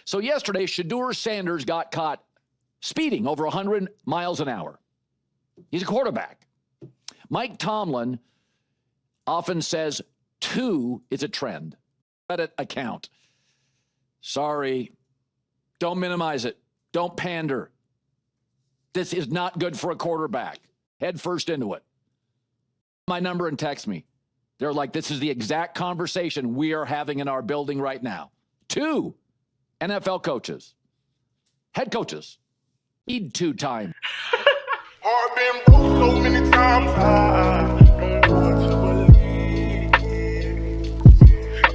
So yesterday, Shedeur Sanders got caught speeding over 100 miles an hour. He's a quarterback. Mike Tomlin often says 2 is a trend. Reddit account. Sorry. Don't minimize it. Don't pander. This is not good for a quarterback. Head first into it. My number and text me. They're like, this is the exact conversation we are having in our building right now. 2 NFL coaches, head coaches, need 2 time. I've been broke so many times, I don't know what to believe.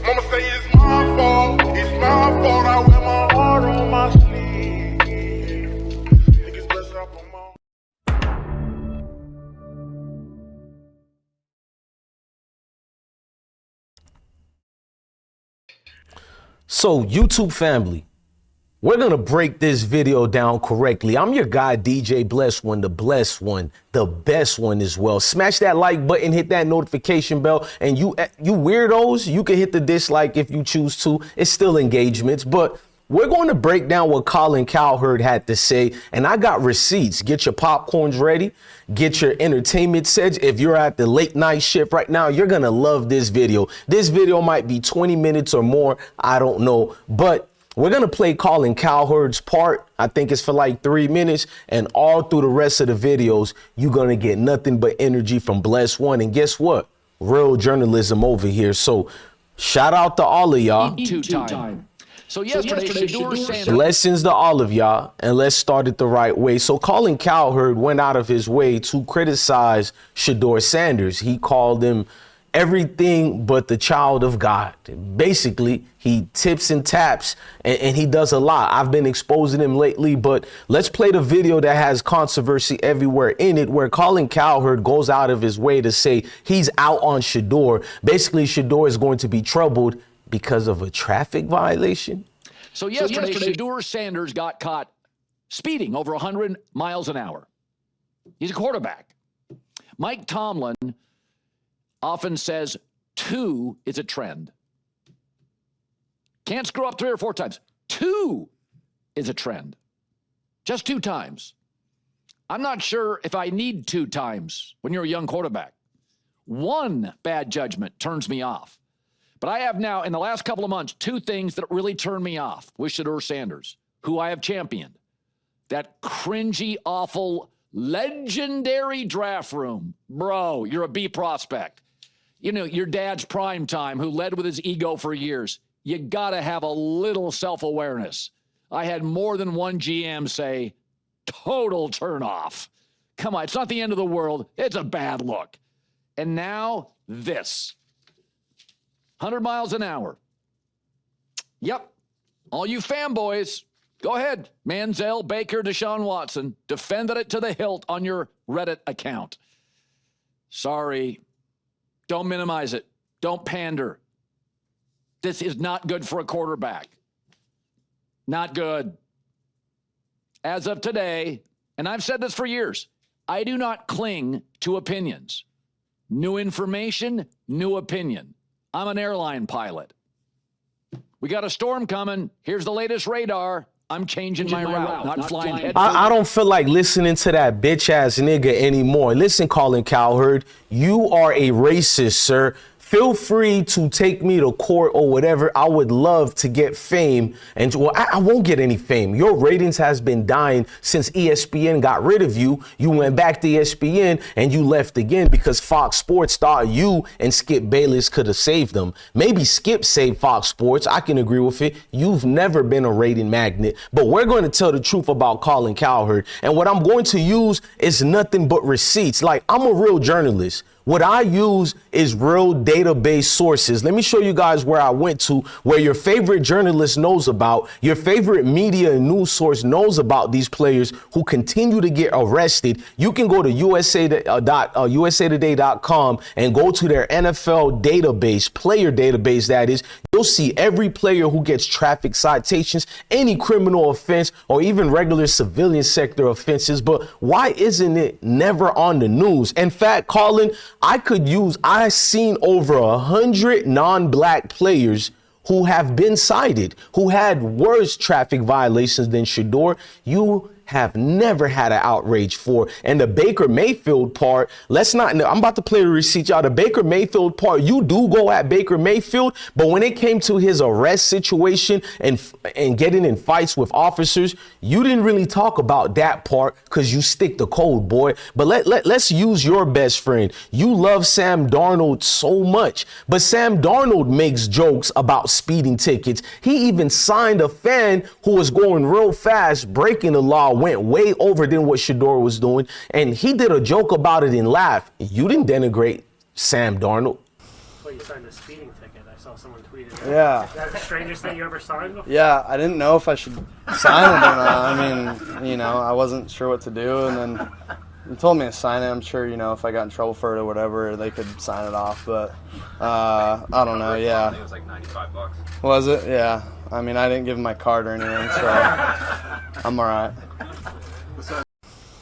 Mama say it's my fault, I wear my heart on my sleeve. Niggas bless up on my... So, YouTube family, we're going to break this video down correctly. I'm your guy, DJ Blessed One, the blessed one, the best one as well. Smash that like button, hit that notification bell, and you weirdos, you can hit the dislike if you choose to. It's still engagements, but we're going to break down what Colin Cowherd had to say, and I got receipts. Get your popcorns ready. Get your entertainment sets. If you're at the late night shift right now, you're going to love this video. This video might be 20 minutes or more. I don't know, but we're going to play Colin Cowherd's part. I think it's for like 3 minutes, and all through the rest of the videos, you're going to get nothing but energy from Blessed One. And guess what? Real journalism over here. So shout out to all of y'all. Two-time. So yesterday, Shedeur Sanders. Blessings to all of y'all, and let's start it the right way. So Colin Cowherd went out of his way to criticize Shedeur Sanders. He called him everything but the child of God. Basically, he tips and taps, and he does a lot. I've been exposing him lately, but let's play the video that has controversy everywhere in it, where Colin Cowherd goes out of his way to say he's out on Shedeur. Basically, Shedeur is going to be troubled because of a traffic violation. So yesterday, Shedeur Sanders got caught speeding over 100 miles an hour. He's a quarterback. Mike Tomlin often says 2 is a trend. Can't screw up 3 or 4 times. 2 is a trend. Just 2 times. I'm not sure if I need 2 times when you're a young quarterback. 1 bad judgment turns me off. But I have now, in the last couple of months, 2 things that really turn me off with Shedeur Sanders, who I have championed. That cringy, awful, legendary draft room. Bro, you're a B prospect. You know, your dad's prime time, who led with his ego for years. You got to have a little self-awareness. I had more than one GM say, total turnoff. Come on, it's not the end of the world. It's a bad look. And now this. 100 miles an hour. Yep. All you fanboys, go ahead. Manziel, Baker, Deshaun Watson, defended it to the hilt on your Reddit account. Sorry. Don't minimize it. Don't pander. This is not good for a quarterback. Not good. As of today, and I've said this for years, I do not cling to opinions. New information, new opinion. I'm an airline pilot. We got a storm coming. Here's the latest radar. I'm changing my route, not flying head. I don't feel like listening to that bitch ass nigga anymore. Listen, Colin Cowherd, you are a racist, sir. Feel free to take me to court or whatever. I would love to get fame. And well, I won't get any fame. Your ratings has been dying since ESPN got rid of you. You went back to ESPN and you left again because Fox Sports thought you and Skip Bayless could have saved them. Maybe Skip saved Fox Sports. I can agree with it. You've never been a rating magnet. But we're going to tell the truth about Colin Cowherd. And what I'm going to use is nothing but receipts. Like, I'm a real journalist. What I use is real database sources. Let me show you guys where I went to, where your favorite journalist knows about, your favorite media and news source knows about these players who continue to get arrested. You can go to usatoday.com and go to their NFL database, player database that is. You'll see every player who gets traffic citations, any criminal offense, or even regular civilian sector offenses. But why isn't it never on the news? In fact, Colin, I've seen over 100 non-black players who have been cited, who had worse traffic violations than Shedeur, you have never had an outrage for. And the Baker Mayfield part, I'm about to play the receipt, y'all. The Baker Mayfield part, you do go at Baker Mayfield, but when it came to his arrest situation and getting in fights with officers, you didn't really talk about that part because you stick to code, boy. But let's use your best friend. You love Sam Darnold so much, but Sam Darnold makes jokes about speeding tickets. He even signed a fan who was going real fast, breaking the law, went way over than what Shedeur was doing, and he did a joke about it and laughed. You didn't denigrate Sam Darnold. Well, you signed a speeding ticket. I saw someone tweet it. Yeah. Is that the strangest thing you ever signed before? Yeah, I didn't know if I should sign it or not. I mean, I wasn't sure what to do, and then they told me to sign it. I'm sure, if I got in trouble for it or whatever, they could sign it off, but I don't know, yeah. I think it was like $95. Was it? Yeah. I mean, I didn't give him my card or anything, so I'm all right.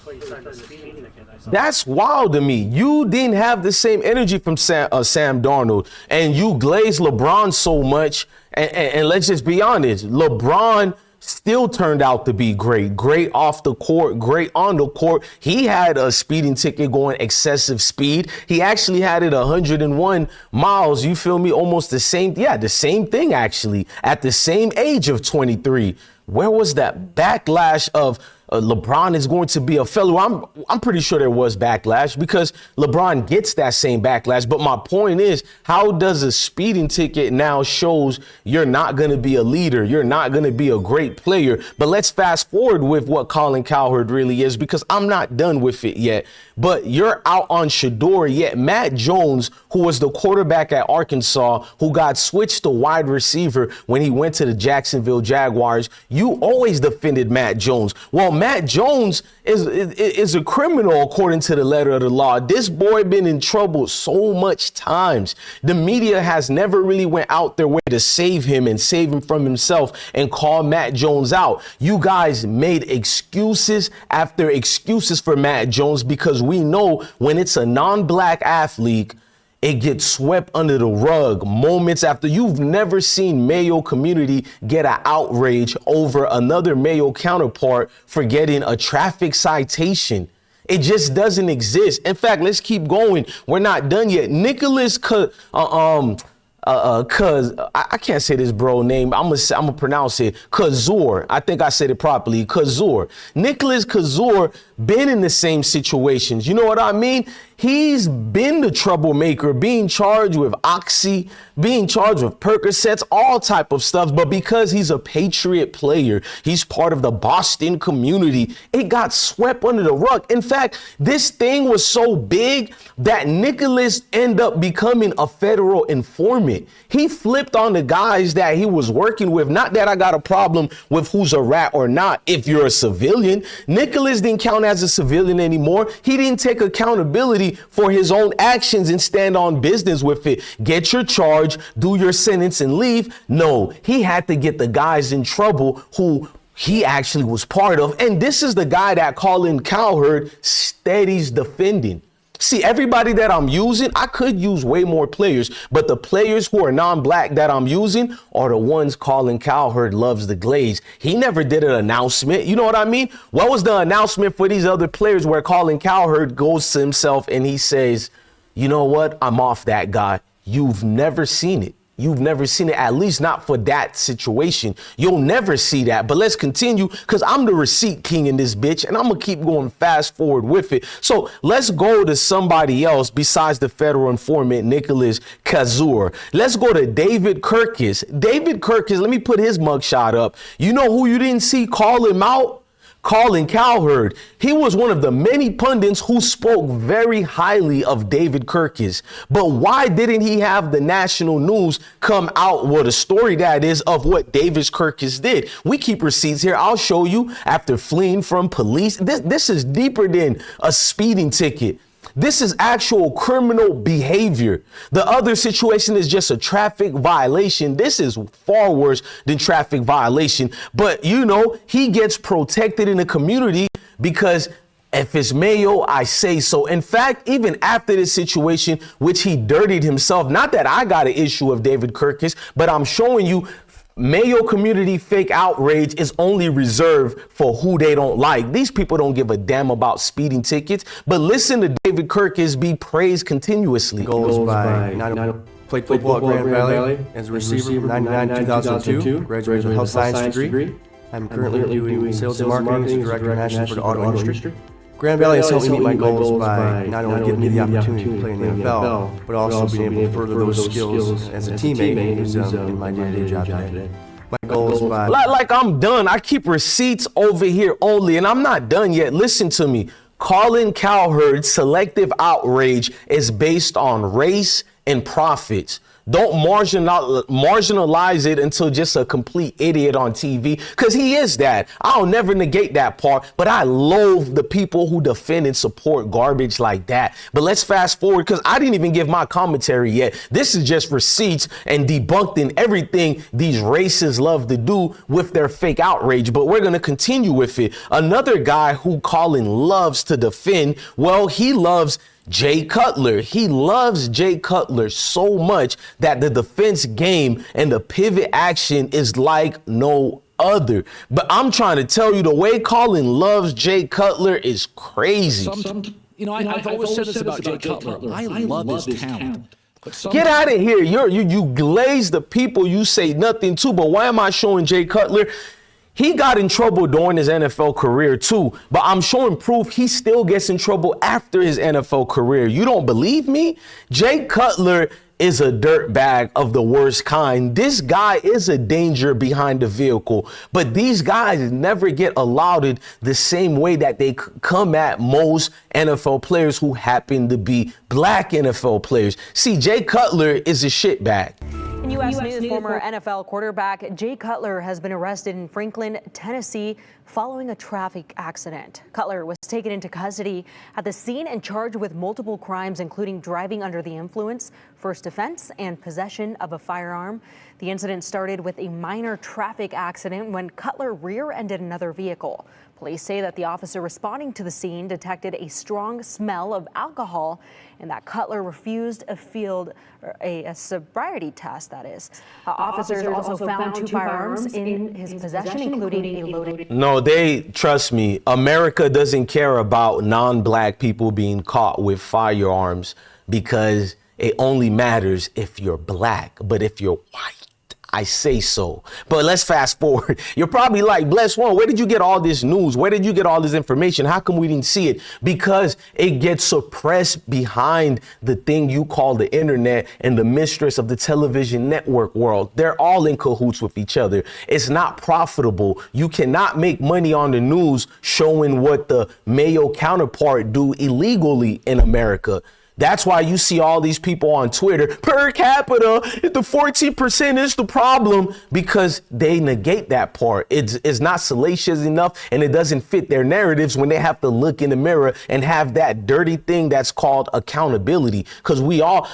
Well, you signed a speeding ticket. I saw That's wild to me. You didn't have the same energy from Sam Darnold, and you glazed LeBron so much. And let's just be honest, LeBron still turned out to be great. Great off the court, great on the court. He had a speeding ticket going excessive speed. He actually had it 101 miles. You feel me? Almost the same. Yeah, the same thing, actually, at the same age of 23. Where was that backlash of LeBron is going to be a fellow? I'm pretty sure there was backlash because LeBron gets that same backlash. But my point is, how does a speeding ticket now shows you're not going to be a leader? You're not going to be a great player. But let's fast forward with what Colin Cowherd really is, because I'm not done with it yet. But you're out on Shedeur, yet Matt Jones, who was the quarterback at Arkansas, who got switched to wide receiver when he went to the Jacksonville Jaguars, you always defended Matt Jones. Well, Matt Jones is a criminal according to the letter of the law. This boy been in trouble so much times. The media has never really went out their way to save him and save him from himself and call Matt Jones out. You guys made excuses after excuses for Matt Jones because we know when it's a non-black athlete, it gets swept under the rug moments after. You've never seen Mayo community get an outrage over another Mayo counterpart for getting a traffic citation. It just doesn't exist. In fact, let's keep going. We're not done yet. Nicholas, I can't say this bro name. I'm gonna pronounce it Kazor. I think I said it properly. Kazor. Nicholas Kazor been in the same situations. You know what I mean? He's been the troublemaker, being charged with Oxy, being charged with Percocets, all type of stuff. But because he's a Patriot player, he's part of the Boston community, it got swept under the rug. In fact, this thing was so big that Nicholas ended up becoming a federal informant. He flipped on the guys that he was working with. Not that I got a problem with who's a rat or not. If you're a civilian, Nicholas didn't count as a civilian anymore. He didn't take accountability for his own actions and stand on business with it. Get your charge, do your sentence and leave. No, he had to get the guys in trouble who he actually was part of. And this is the guy that Colin Cowherd steadies defending. See, everybody that I'm using, I could use way more players, but the players who are non-black that I'm using are the ones Colin Cowherd loves the glaze. He never did an announcement. You know what I mean? What was the announcement for these other players where Colin Cowherd goes to himself and he says, you know what? I'm off that guy. You've never seen it. You've never seen it, at least not for that situation. You'll never see that. But let's continue because I'm the receipt king in this bitch and I'm going to keep going fast forward with it. So let's go to somebody else besides the federal informant, Nicholas Kazur. Let's go to David Kirkus. David Kirkus, let me put his mugshot up. You know who you didn't see call him out? Colin Cowherd. He was one of the many pundits who spoke very highly of David Kirkus. But why didn't he have the national news come out with a story that is of what David Kirkus did? We keep receipts here. I'll show you after fleeing from police. This is deeper than a speeding ticket. This is actual criminal behavior. The other situation is just a traffic violation. This is far worse than traffic violation. But, you know, he gets protected in the community because If it's Mayo, I say so. In fact, even after this situation, which he dirtied himself, not that I got an issue of David Kirkus, but I'm showing you Mayo community fake outrage is only reserved for who they don't like. These people don't give a damn about speeding tickets, but listen to David Kirkus be praised continuously. Goals by played football at Grand Valley as a receiver from 1999-2002, graduated with a health science degree. I'm currently doing sales and marketing as a director of national for the auto industry. Grand Valley has helped me meet my goals by not only giving me the opportunity to play in the NFL, but also being able to further those skills as a teammate who's in my day-to-day job today. My goals by... Like I'm done. I keep receipts over here only, and I'm not done yet. Listen to me. Colin Cowherd's selective outrage is based on race and profits. Don't marginalize it until just a complete idiot on TV, because he is that. I'll never negate that part, but I loathe the people who defend and support garbage like that. But let's fast forward, because I didn't even give my commentary yet. This is just receipts and debunked everything these racists love to do with their fake outrage, but we're going to continue with it. Another guy who Colin loves to defend, well, he loves Jay Cutler. He loves Jay Cutler so much that the defense game and the pivot action is like no other. But I'm trying to tell you, the way Colin loves Jay Cutler is crazy. I've always said this about Jay Cutler. I love his talent. Get out of here. You glaze the people you say nothing to. But why am I showing Jay Cutler? He got in trouble during his NFL career too, but I'm showing proof he still gets in trouble after his NFL career. You don't believe me? Jay Cutler is a dirtbag of the worst kind. This guy is a danger behind the vehicle, but these guys never get allowed the same way that they come at most NFL players who happen to be black NFL players. See, Jay Cutler is a shitbag. In U.S. News, former NFL quarterback Jay Cutler has been arrested in Franklin, Tennessee, following a traffic accident. Cutler was taken into custody at the scene and charged with multiple crimes, including driving under the influence, first offense, and possession of a firearm. The incident started with a minor traffic accident when Cutler rear-ended another vehicle. Police say that the officer responding to the scene detected a strong smell of alcohol and that Cutler refused a sobriety test, that is. Officers also found two firearms in his possession, including a loaded... No, trust me, America doesn't care about non-black people being caught with firearms because it only matters if you're black. But if you're white, I say so. But let's fast forward. You're probably like, Bless One, where did you get all this news? Where did you get all this information? How come we didn't see it? Because it gets suppressed behind the thing you call the internet and the mistress of the television network world. They're all in cahoots with each other. It's not profitable. You cannot make money on the news showing what the Mayo counterpart do illegally in America. That's why you see all these people on Twitter, per capita, the 14% is the problem, because they negate that part. It's not salacious enough, and it doesn't fit their narratives when they have to look in the mirror and have that dirty thing that's called accountability. Because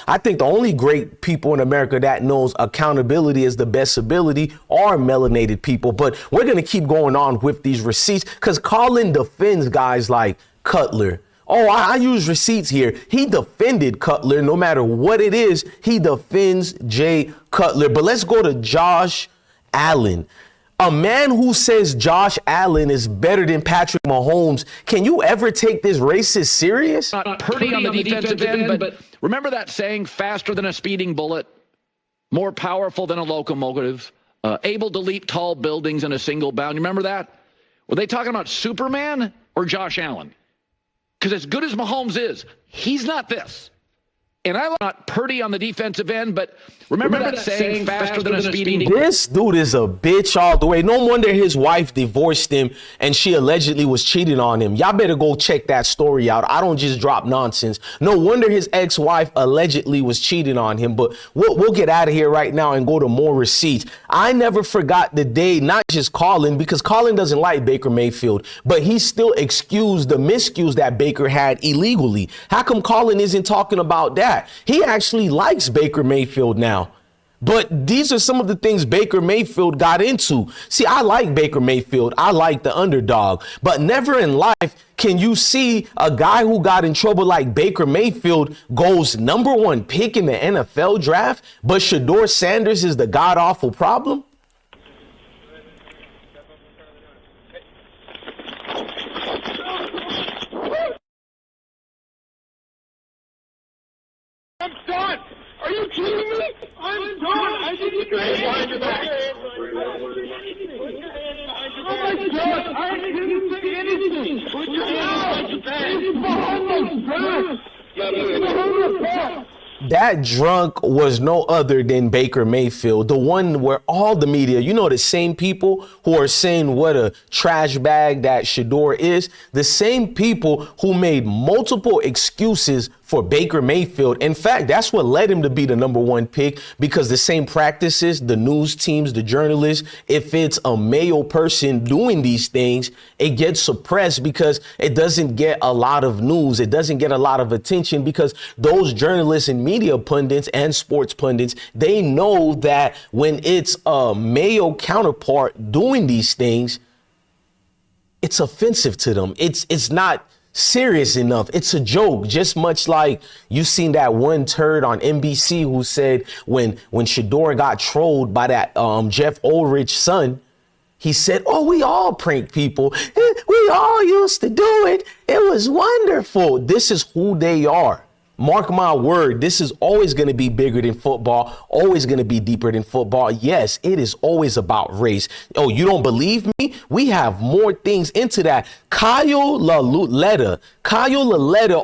I think the only great people in America that knows accountability is the best ability are melanated people. But we're going to keep going on with these receipts because Colin defends guys like Cutler. Oh, I use receipts here. He defended Cutler. No matter what it is, he defends Jay Cutler. But let's go to Josh Allen. A man who says Josh Allen is better than Patrick Mahomes. Can you ever take this racist serious? Not pretty on the defensive end, but remember that saying, faster than a speeding bullet, more powerful than a locomotive, able to leap tall buildings in a single bound. You remember that? Were they talking about Superman or Josh Allen? Because as good as Mahomes is, he's not this. And I'm not Purdy on the defensive end, but remember that saying, faster than a speeding bullet? This dude is a bitch all the way. No wonder his wife divorced him and she allegedly was cheating on him. Y'all better go check that story out. I don't just drop nonsense. No wonder his ex-wife allegedly was cheating on him. But we'll get out of here right now and go to more receipts. I never forgot the day, not just Colin, because Colin doesn't like Baker Mayfield, but he still excused the miscues that Baker had illegally. How come Colin isn't talking about that? He actually likes Baker Mayfield now. But these are some of the things Baker Mayfield got into. See, I like Baker Mayfield. I like the underdog. But never in life can you see a guy who got in trouble like Baker Mayfield goes #1 pick in the NFL draft, but Shedeur Sanders is the god-awful problem? I'm done! Are you kidding me? I'm done! I didn't behind your back! Oh my God! I didn't say anything! Put your hands behind my back! That drunk was no other than Baker Mayfield, the one where all the media, you know, the same people who are saying what a trash bag that Shedeur is, the same people who made multiple excuses for Baker Mayfield. In fact, that's what led him to be the #1 pick, because the same practices, the news teams, the journalists, if it's a male person doing these things, it gets suppressed because it doesn't get a lot of news. It doesn't get a lot of attention because those journalists and media pundits and sports pundits, they know that when it's a male counterpart doing these things, it's offensive to them. It's not serious enough. It's a joke, just much like you seen that one turd on NBC who said when Shedeur got trolled by that Jeff Ulrich's son, he said, "Oh, we all prank people. We all used to do it. It was wonderful." This is who they are. Mark my word, this is always going to be bigger than football, always going to be deeper than football. Yes, it is always about race. Oh, you don't believe me? We have more things into that. Lauletta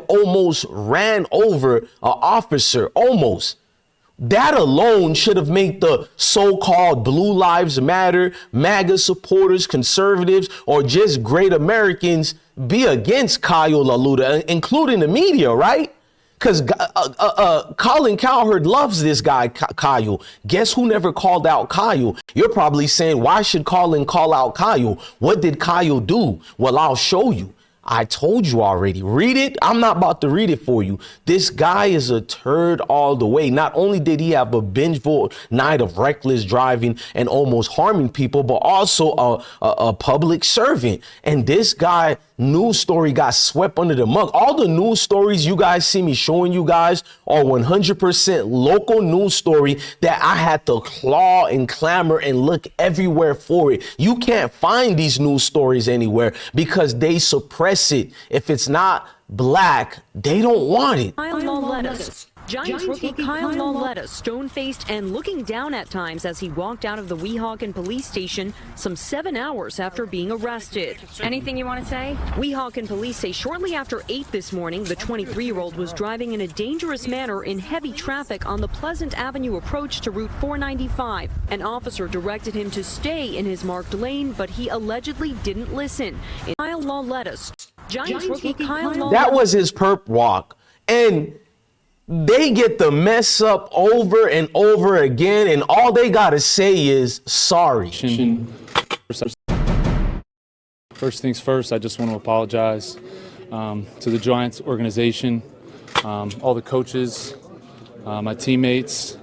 almost ran over an officer, almost. That alone should have made the so-called Blue Lives Matter, MAGA supporters, conservatives, or just great Americans be against Lauletta, including the media, right? Because Colin Cowherd loves this guy, Kyle. Guess who never called out Kyle? You're probably saying, why should Colin call out Kyle? What did Kyle do? Well, I'll show you. I told you already. Read it. I'm not about to read it for you. This guy is a turd all the way. Not only did he have a binge-full night of reckless driving and almost harming people, but also a public servant. And this guy, news story got swept under the mug. All the news stories you guys see me showing you guys are 100% local news story that I had to claw and clamor and look everywhere for it. You can't find these news stories anywhere because they suppress it. If it's not black, they don't want it. Lauletta. Giants rookie Kyle Lauletta, stone-faced and looking down at times as he walked out of the Weehawken police station some 7 hours after being arrested. Anything you want to say? Weehawken police say shortly after 8 this morning, the 23-year-old was driving in a dangerous manner in heavy traffic on the Pleasant Avenue approach to Route 495. An officer directed him to stay in his marked lane, but he allegedly didn't listen. Kyle Lauletta, Giants rookie Kyle Lauletta. That was his perp walk. And they get the mess up over and over again, and all they gotta say is sorry. First things first, I just want to apologize to the Giants organization, all the coaches, my teammates,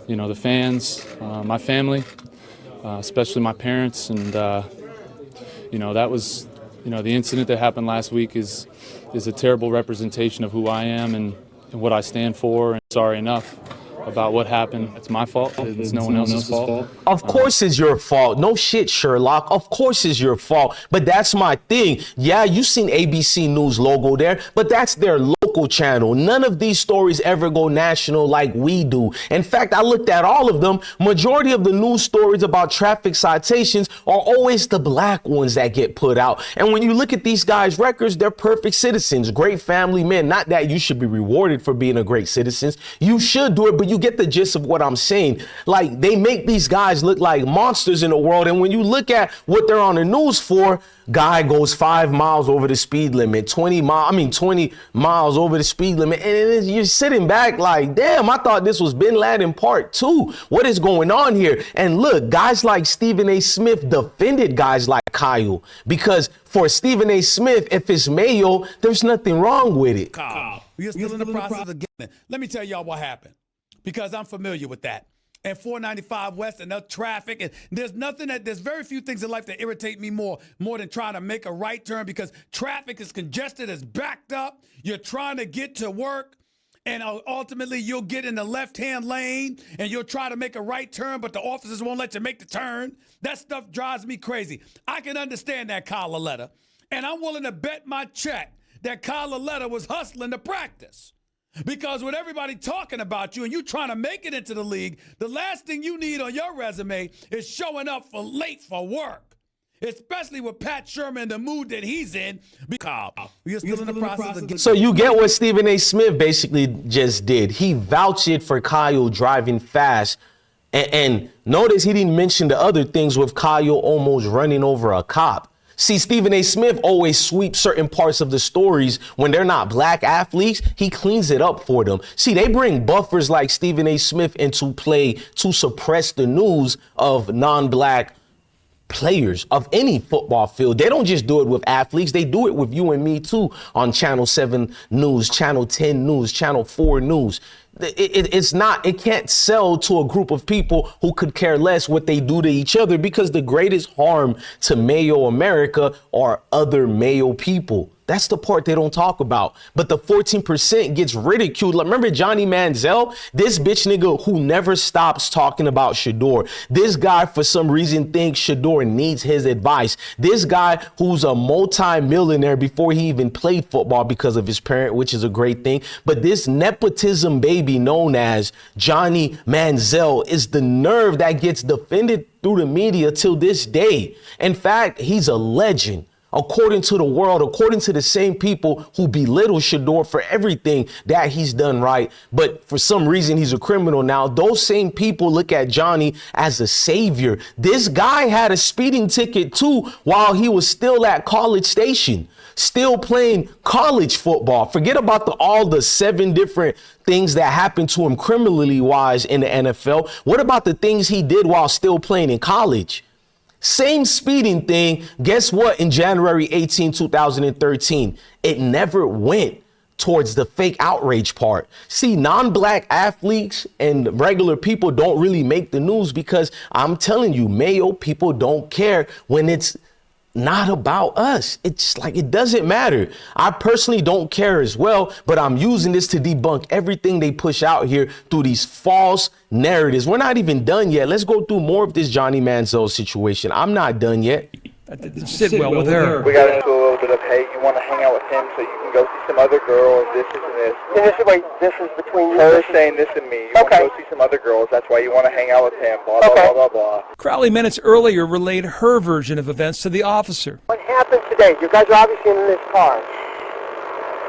the fans, my family, especially my parents, and that was, the incident that happened last week is a terrible representation of who I am and what I stand for, and sorry enough about what happened. It's my fault. It's no one else's fault. Of course it's your fault. No shit, Sherlock. Of course it's your fault. But that's my thing. Yeah, you seen ABC News logo there, but that's their local channel. None of these stories ever go national like we do. In fact, I looked at all of them. Majority of the news stories about traffic citations are always the black ones that get put out. And when you look at these guys' records, they're perfect citizens, great family men. Not that you should be rewarded for being a great citizen. You should do it, but you get the gist of what I'm saying. Like, they make these guys look like monsters in the world. And when you look at what they're on the news for, guy goes 5 miles over the speed limit, 20 miles over the speed limit. And you're sitting back like, damn, I thought this was Bin Laden Part 2. What is going on here? And look, guys like Stephen A. Smith defended guys like Kyle, because for Stephen A. Smith, if it's male, there's nothing wrong with it. Kyle, we are still in the process of getting it. Let me tell y'all what happened, because I'm familiar with that. and 495 West and the traffic. And there's very few things in life that irritate me more than trying to make a right turn, because traffic is congested, it's backed up. You're trying to get to work, and ultimately you'll get in the left-hand lane and you'll try to make a right turn, but the officers won't let you make the turn. That stuff drives me crazy. I can understand that, Kyle Lauletta, and I'm willing to bet my check that Kyle Lauletta was hustling to practice. Because with everybody talking about you and you trying to make it into the league, the last thing you need on your resume is showing up late for work. Especially with Pat Sherman, the mood that he's in. Because you're still in the process of... So you get what Stephen A. Smith basically just did. He vouched for Kyle driving fast. And notice he didn't mention the other things with Kyle almost running over a cop. See, Stephen A. Smith always sweeps certain parts of the stories when they're not black athletes. He cleans it up for them. See, they bring buffers like Stephen A. Smith into play to suppress the news of non-black players of any football field. They don't just do it with athletes. They do it with you and me, too, on Channel 7 News, Channel 10 News, Channel 4 News. It can't sell to a group of people who could care less what they do to each other, because the greatest harm to Mayo America are other Mayo people. That's the part they don't talk about. But the 14% gets ridiculed. Remember Johnny Manziel? This bitch nigga who never stops talking about Shedeur. This guy, for some reason, thinks Shedeur needs his advice. This guy who's a multi-millionaire before he even played football because of his parent, which is a great thing. But this nepotism baby known as Johnny Manziel is the nerve that gets defended through the media till this day. In fact, he's a legend. According to the world, according to the same people who belittle Shedeur for everything that he's done right, but for some reason he's a criminal now, those same people look at Johnny as a savior. This guy had a speeding ticket too while he was still at College Station, still playing college football. Forget about all the 7 different things that happened to him criminally wise in the NFL. What about the things he did while still playing in college? Same speeding thing. Guess what? In January 18, 2013, it never went towards the fake outrage part. See, non-black athletes and regular people don't really make the news because I'm telling you, Mayo people don't care when it's not about us. It's like, it doesn't matter. I personally don't care as well, but I'm using this to debunk everything they push out here through these false narratives. We're not even done yet. Let's go through more of this Johnny Manziel situation. I'm not done yet. That didn't sit well with her. We got into a little bit of, hey, you want to hang out with him so you can go see some other girls, this and this. This is between you. Her saying this and me. You want to go see some other girls, that's why you want to hang out with him, blah, blah, blah, blah, blah. Crowley minutes earlier relayed her version of events to the officer. What happened today? You guys are obviously in this car.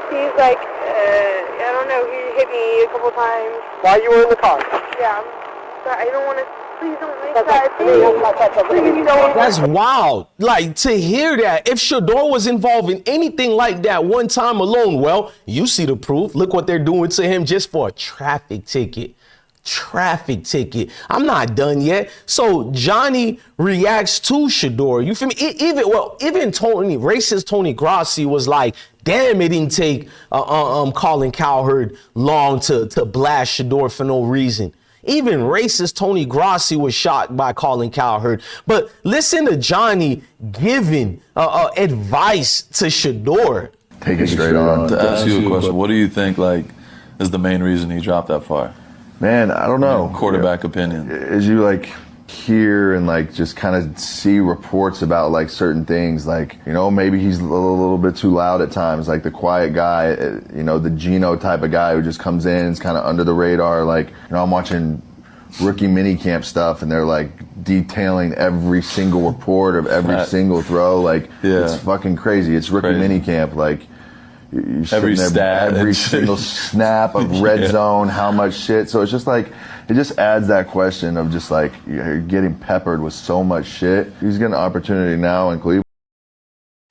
He's like, I don't know, he hit me a couple times. While you were in the car? Yeah, but I don't want to. Please don't make that. Please don't. That's wild. Like, to hear that, if Shedeur was involved in anything like that one time alone, well, you see the proof. Look what they're doing to him just for a traffic ticket. Traffic ticket. I'm not done yet. So Johnny reacts to Shedeur. You feel me? Even racist Tony Grossi was like, damn, it didn't take Colin Cowherd long to blast Shedeur for no reason. Even racist Tony Grossi was shocked by Colin Cowherd. But listen to Johnny giving advice to Shedeur. Take it straight on. To ask you a question, what do you think is the main reason he dropped that far? Man, I don't know. Quarterback opinion. As you hear and just kind of see reports about certain things, maybe he's a little bit too loud at times, the quiet guy, the Geno type of guy who just comes in and is kind of under the radar. I'm watching rookie minicamp stuff and they're detailing every single report of every single throw. It's fucking crazy. It's rookie minicamp. Every stat, every single snap of red zone, how much shit. So it's just it just adds that question of just you're getting peppered with so much shit. He's getting an opportunity now in Cleveland.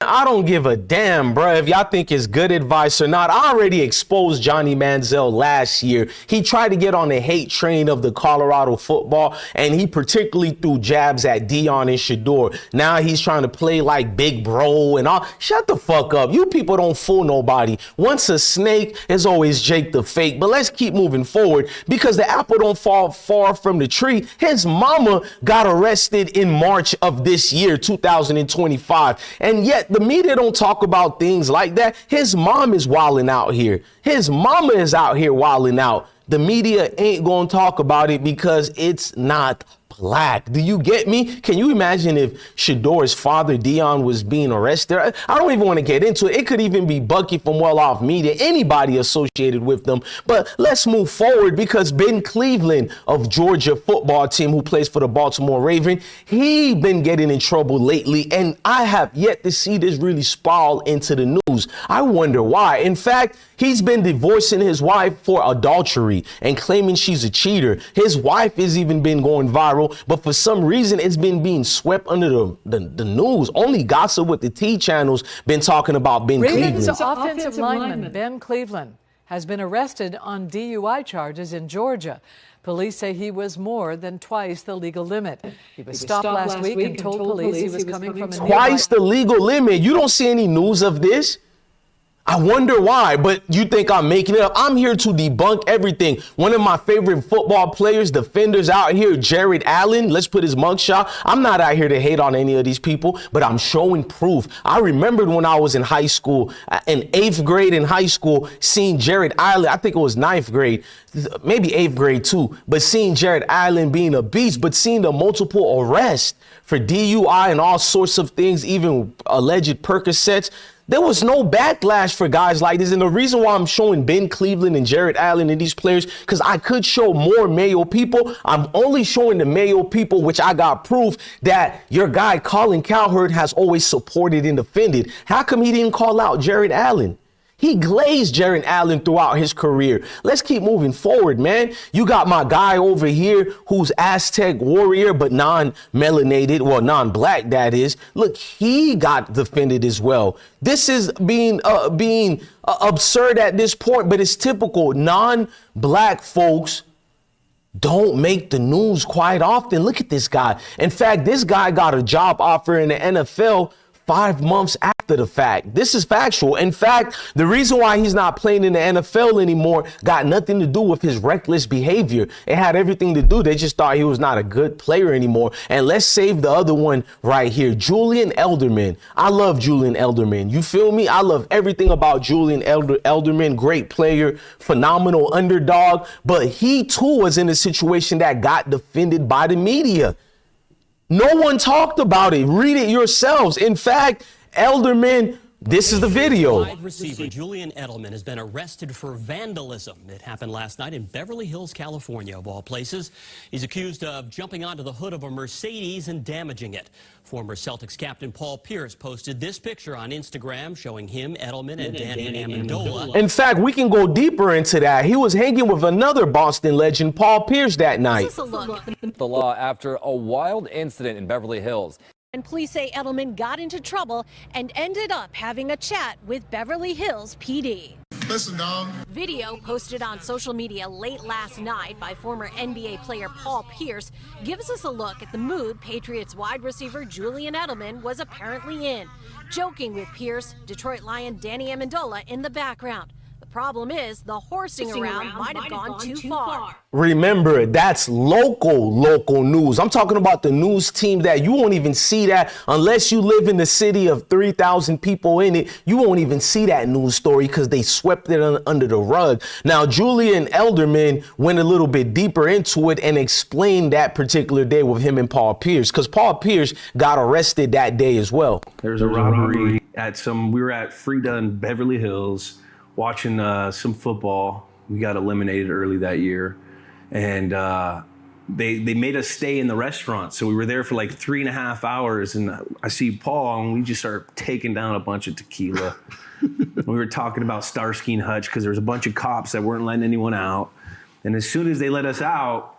I don't give a damn, bro, if y'all think it's good advice or not. I already exposed Johnny Manziel last year. He tried to get on the hate train of the Colorado football, and he particularly threw jabs at Dion and Shedeur. Now he's trying to play like big bro and all. Shut the fuck up. You people don't fool nobody. Once a snake, is always Jake the fake. But let's keep moving forward, because the apple don't fall far from the tree. His mama got arrested in March of this year, 2025. And yet the media don't talk about things like that. His mom is wilding out here. His mama is out here wilding out. The media ain't gonna talk about it because it's not black. Do you get me? Can you imagine if Shedeur's father, Dion, was being arrested? I don't even want to get into it. It could even be Bucky from Well Off Media, anybody associated with them. But let's move forward, because Ben Cleveland of Georgia football team, who plays for the Baltimore Ravens, he been getting in trouble lately, and I have yet to see this really spiral into the news. I wonder why. In fact, he's been divorcing his wife for adultery and claiming she's a cheater. His wife has even been going viral, but for some reason it's been being swept under the news. Only Gossip with the T channels been talking about Ben Ravens Cleveland. offensive lineman Ben Cleveland has been arrested on DUI charges in Georgia. Police say he was more than twice the legal limit. He was stopped last week and told police he was coming from a twice the legal limit. You don't see any news of this? I wonder why, but you think I'm making it up. I'm here to debunk everything. One of my favorite football players, defenders out here, Jared Allen, let's put his mugshot. I'm not out here to hate on any of these people, but I'm showing proof. I remembered when I was in high school, in 8th grade in high school, seeing Jared Allen, I think it was 9th grade, maybe 8th grade too, but seeing Jared Allen being a beast, but seeing the multiple arrests for DUI and all sorts of things, even alleged Percocets. There was no backlash for guys like this. And the reason why I'm showing Ben Cleveland and Jared Allen and these players, because I could show more Mayo people. I'm only showing the Mayo people, which I got proof that your guy Colin Cowherd has always supported and defended. How come he didn't call out Jared Allen? He glazed Jared Allen throughout his career. Let's keep moving forward, man. You got my guy over here who's Aztec warrior, but non-melanated, well, non-black, that is. Look, he got defended as well. This is being absurd at this point, but it's typical. Non-black folks don't make the news quite often. Look at this guy. In fact, this guy got a job offer in the NFL 5 months after the fact. This is factual. In fact, the reason why he's not playing in the NFL anymore got nothing to do with his reckless behavior. It had everything to do. They just thought he was not a good player anymore. And let's save the other one right here. Julian Edelman. I love Julian Edelman. You feel me? I love everything about Julian Edelman. Great player, phenomenal underdog. But he too was in a situation that got defended by the media. No one talked about it. Read it yourselves. In fact, Edelman, this is the video. Wide receiver Julian Edelman has been arrested for vandalism. It happened last night in Beverly Hills, California, of all places. He's accused of jumping onto the hood of a Mercedes and damaging it. Former Celtics captain Paul Pierce posted this picture on Instagram showing him, Edelman, and Danny Amendola. In fact, we can go deeper into that. He was hanging with another Boston legend, Paul Pierce, that night. The law after a wild incident in Beverly Hills. And police say Edelman got into trouble and ended up having a chat with Beverly Hills PD. Listen, dog. Video posted on social media late last night by former NBA player Paul Pierce gives us a look at the mood Patriots wide receiver Julian Edelman was apparently in, joking with Pierce, Detroit Lion Danny Amendola in the background. The problem is the horsing around might have gone too far. Remember, that's local news. I'm talking about the news team that you won't even see that unless you live in the city of 3,000 people in it. You won't even see that news story because they swept it under the rug. Now, Julian Edelman went a little bit deeper into it and explained that particular day with him and Paul Pierce, because Paul Pierce got arrested that day as well. There was a robbery we were at Frida in Beverly Hills watching some football. We got eliminated early that year. And they made us stay in the restaurant. So we were there for like 3.5 hours. And I see Paul, and we just start taking down a bunch of tequila. We were talking about Starsky and Hutch because there was a bunch of cops that weren't letting anyone out. And as soon as they let us out,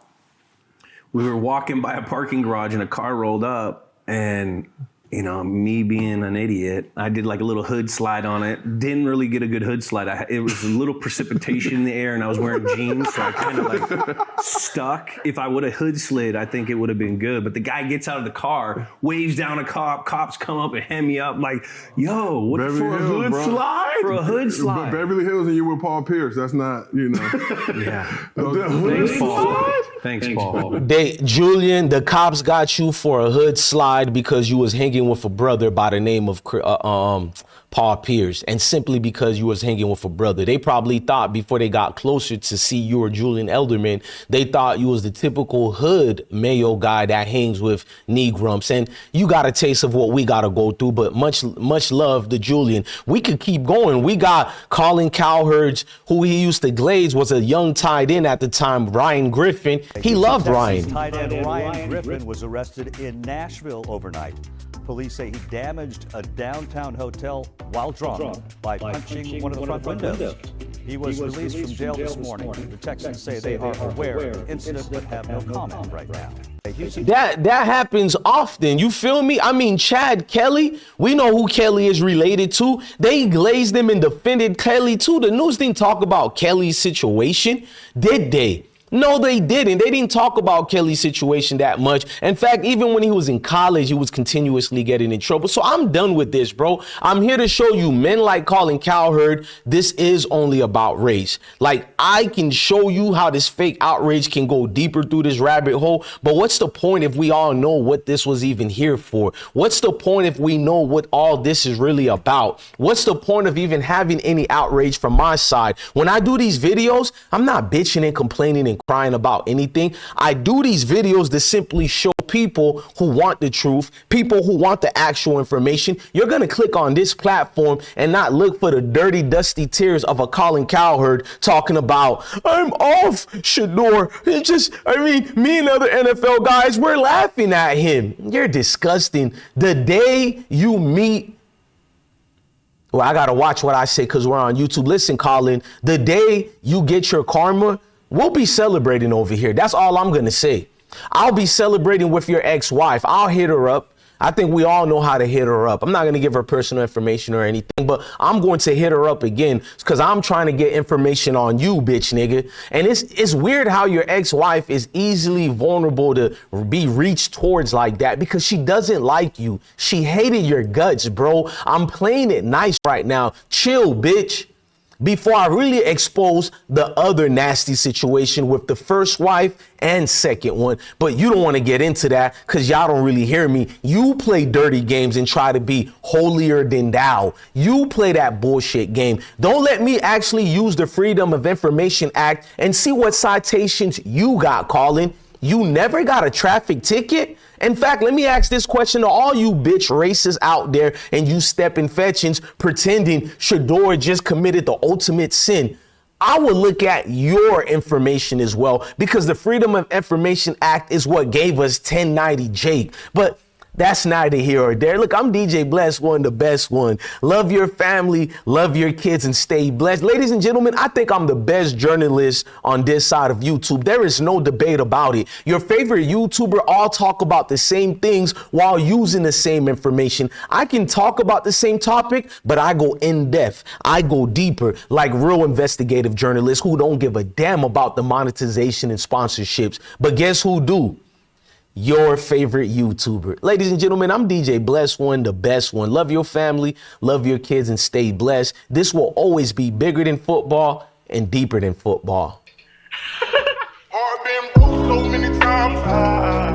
we were walking by a parking garage and a car rolled up. And you know, me being an idiot, I did like a little hood slide on it. Didn't really get a good hood slide. It was a little precipitation in the air, and I was wearing jeans, so I kind of like stuck. If I would have hood slid, I think it would have been good. But the guy gets out of the car, waves down a cop. Cops come up and hand me up like, "Yo, what Beverly for Hills, a hood bro. slide? For a hood slide." Beverly Hills, and you with Paul Pierce. That's not, you know. Yeah. Thanks, Paul. Thanks, Paul. Julian, the cops got you for a hood slide because you was hanging with a brother by the name of Paul Pierce, and simply because you was hanging with a brother. They probably thought before they got closer to see you or Julian Edelman, they thought you was the typical hood Mayo guy that hangs with Negrumps. And you got a taste of what we got to go through, but much love to Julian. We could keep going. We got Colin Cowherd, who he used to glaze, was a young tight end at the time, Ryan Griffin. He loved Ryan. Tight end Ryan Griffin was arrested in Nashville overnight. Police say he damaged a downtown hotel while drunk by punching one of the front windows. He was released from jail this morning. The Texans say they are aware of the incident but have no comment right now. That happens often. You feel me? I mean, Chad Kelly, we know who Kelly is related to. They glazed him and defended Kelly too. The news didn't talk about Kelly's situation, did they? No, they didn't. They didn't talk about Kelly's situation that much. In fact, even when he was in college, he was continuously getting in trouble. So I'm done with this, bro. I'm here to show you men like Colin Cowherd, this is only about race. Like, I can show you how this fake outrage can go deeper through this rabbit hole. But what's the point if we all know what this was even here for? What's the point if we know what all this is really about? What's the point of even having any outrage from my side? When I do these videos, I'm not bitching and complaining and crying about anything. I do these videos to simply show people who want the truth, people who want the actual information. You're going to click on this platform and not look for the dirty, dusty tears of a Colin Cowherd talking about, I'm off, Shedeur. It's just, I mean, me and other NFL guys, we're laughing at him. You're disgusting. The day you meet, well, I got to watch what I say because we're on YouTube. Listen, Colin, the day you get your karma, we'll be celebrating over here. That's all I'm going to say. I'll be celebrating with your ex-wife. I'll hit her up. I think we all know how to hit her up. I'm not going to give her personal information or anything, but I'm going to hit her up again because I'm trying to get information on you, bitch nigga. And it's weird how your ex-wife is easily vulnerable to be reached towards like that because she doesn't like you. She hated your guts, bro. I'm playing it nice right now. Chill, bitch. Before I really expose the other nasty situation with the first wife and second one. But you don't want to get into that because y'all don't really hear me. You play dirty games and try to be holier than thou. You play that bullshit game. Don't let me actually use the Freedom of Information Act and see what citations you got, Colin. You never got a traffic ticket? In fact, let me ask this question to all you bitch racists out there and you stepping fetchings pretending Shedeur just committed the ultimate sin. I would look at your information as well because the Freedom of Information Act is what gave us 1090 Jake. But that's neither here or there. Look, I'm DJ Blessed One, the best one. Love your family, love your kids, and stay blessed. Ladies and gentlemen, I think I'm the best journalist on this side of YouTube. There is no debate about it. Your favorite YouTuber all talk about the same things while using the same information. I can talk about the same topic, but I go in depth. I go deeper, like real investigative journalists who don't give a damn about the monetization and sponsorships. But guess who do? Your favorite YouTuber. Ladies and gentlemen, I'm DJ Blessed One, the best one. Love your family, love your kids, and stay blessed. This will always be bigger than football and deeper than football. I've been broke so many times.